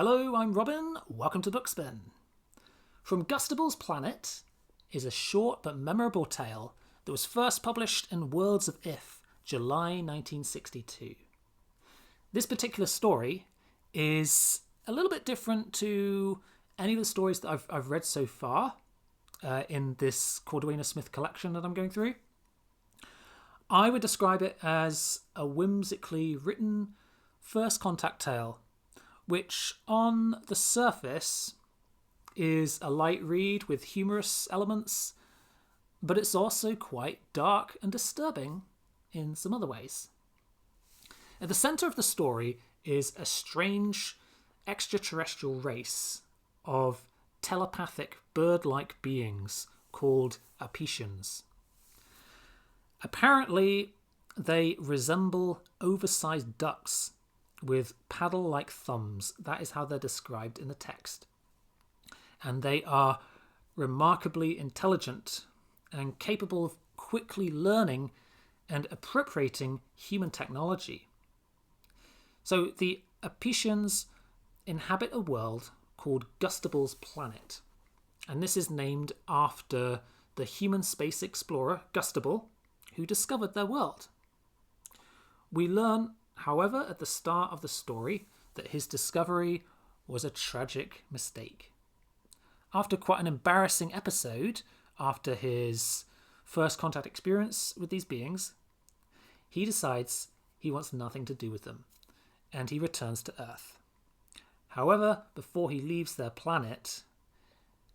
Hello, I'm Robin. Welcome to Bookspin. From Gustible's Planet is a short but memorable tale that was first published in Worlds of If, July 1962. This particular story is a little bit different to any of the stories that I've read so far in this Cordwainer Smith collection that I'm going through. I would describe it as a whimsically written first contact tale, which on the surface is a light read with humorous elements, but it's also quite dark and disturbing in some other ways. At the centre of the story is a strange extraterrestrial race of telepathic bird-like beings called Apetians. Apparently, they resemble oversized ducks with paddle-like thumbs. That is how they're described in the text. And they are remarkably intelligent and capable of quickly learning and appropriating human technology. So the Apetians inhabit a world called Gustible's Planet, and this is named after the human space explorer Gustible, who discovered their world. We learn, however, at the start of the story that his discovery was a tragic mistake. After quite an embarrassing episode, after his first contact experience with these beings, he decides he wants nothing to do with them, and he returns to Earth. However, before he leaves their planet,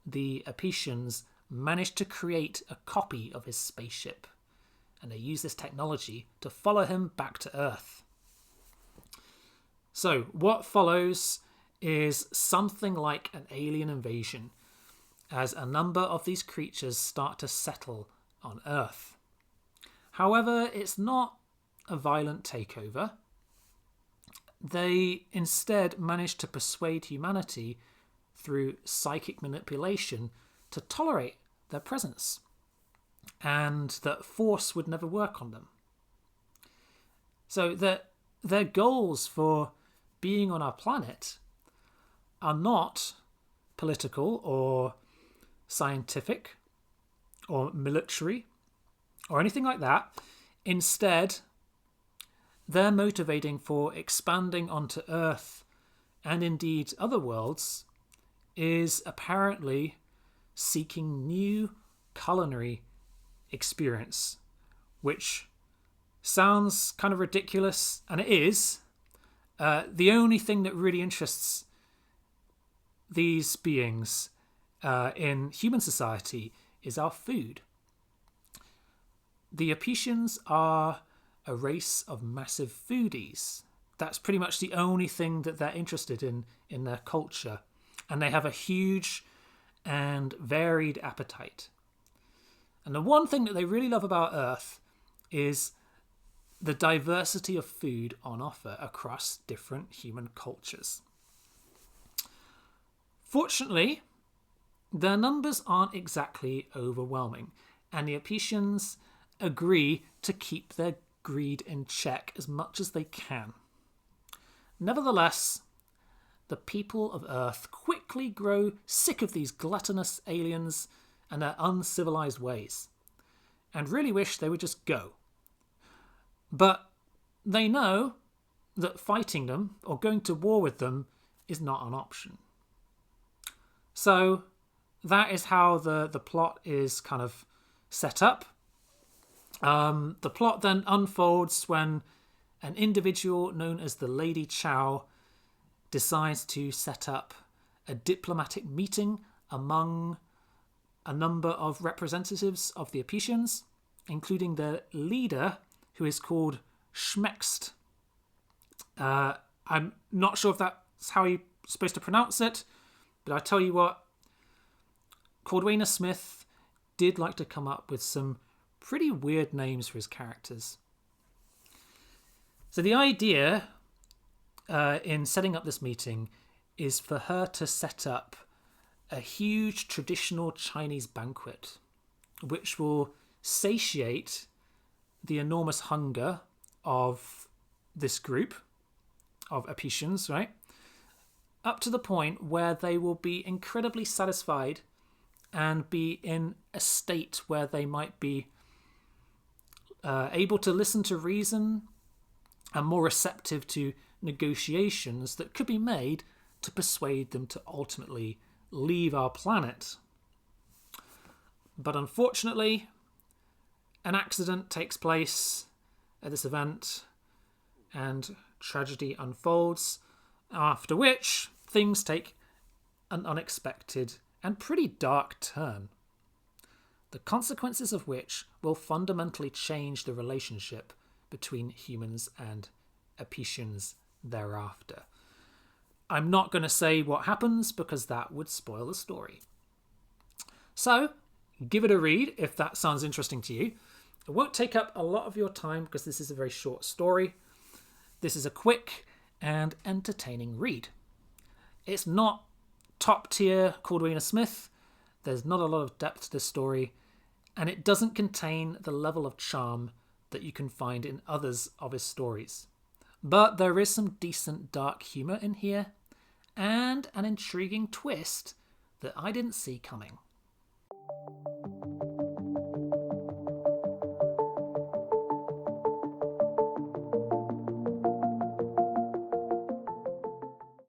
the Apetians manage to create a copy of his spaceship, and they use this technology to follow him back to Earth. So, what follows is something like an alien invasion, as a number of these creatures start to settle on Earth. However, it's not a violent takeover. They instead manage to persuade humanity through psychic manipulation to tolerate their presence, and that force would never work on them. So their goals for being on our planet are not political or scientific or military or anything like that. Instead, they're motivating for expanding onto Earth and indeed other worlds is apparently seeking new culinary experience, which sounds kind of ridiculous, and it is. The only thing that really interests these beings in human society is our food. The Apetians are a race of massive foodies. That's pretty much the only thing that they're interested in their culture, and they have a huge and varied appetite. And the one thing that they really love about Earth is the diversity of food on offer across different human cultures. Fortunately, their numbers aren't exactly overwhelming, and the Apetians agree to keep their greed in check as much as they can. Nevertheless, the people of Earth quickly grow sick of these gluttonous aliens and their uncivilized ways, and really wish they would just go. But they know that fighting them or going to war with them is not an option. So that is how the plot is kind of set up. The plot then unfolds when an individual known as the Lady Chow decides to set up a diplomatic meeting among a number of representatives of the Apetians, including the leader, who is called Schmext. I'm not sure if that's how you're supposed to pronounce it, but I tell you what, Cordwainer Smith did like to come up with some pretty weird names for his characters. So the idea in setting up this meeting is for her to set up a huge traditional Chinese banquet, which will satiate the enormous hunger of this group of Apetians, right? up to the point where they will be incredibly satisfied and be in a state where they might be able to listen to reason and more receptive to negotiations that could be made to persuade them to ultimately leave our planet. But unfortunately, an accident takes place at this event and tragedy unfolds, after which things take an unexpected and pretty dark turn, the consequences of which will fundamentally change the relationship between humans and Apicians thereafter. I'm not going to say what happens because that would spoil the story. So, give it a read if that sounds interesting to you. It won't take up a lot of your time because this is a very short story. This is a quick and entertaining read. It's not top tier Cordwainer Smith. There's not a lot of depth to this story, and it doesn't contain the level of charm that you can find in others of his stories. But there is some decent dark humour in here, and an intriguing twist that I didn't see coming.